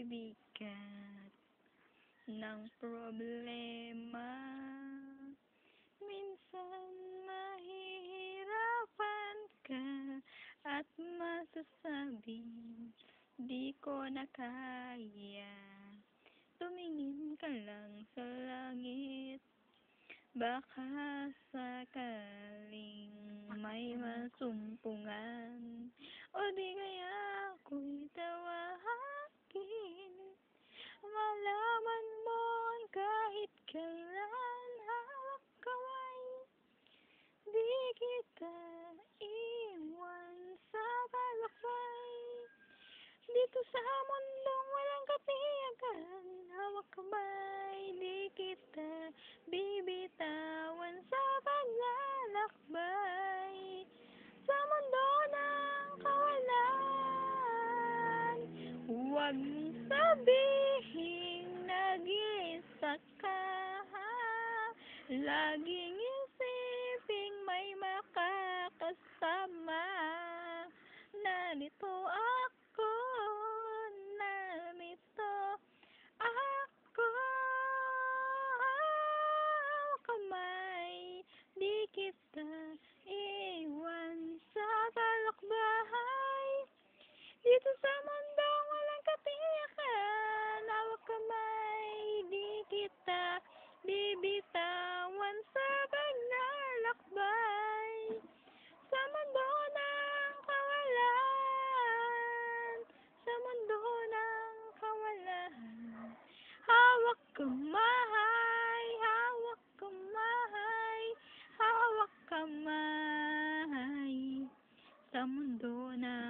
bigat ng problema. Minsan mahihirapan ka at masasabing di ko na kaya. Tumingin ka lang sa langit, baka sakaling may masumpungan, o di kaya ako'y tawagin. Malaman mo kahit kailan hawak kamay, di kita iwan sa talakbay. Dito sa mundong walang katiyakan, hawak kamay, di kita bibitawan sa paglalakbay. Sa mundo ng kawalan, huwag mong sabihing nag-iisa ka. Laging isiping may makakasama. Narito ako, narito ako. Kamay, di kita iwan sa talakbahay. Dito sa mundong walang katiyakan, hawak kamay, di kita bibitawan sa paglalakbay. Sa mundo ng kawalan, sa mundo ng kawalan, hawak kamay, hawak kamay, hawak kamay. Sa mundo ng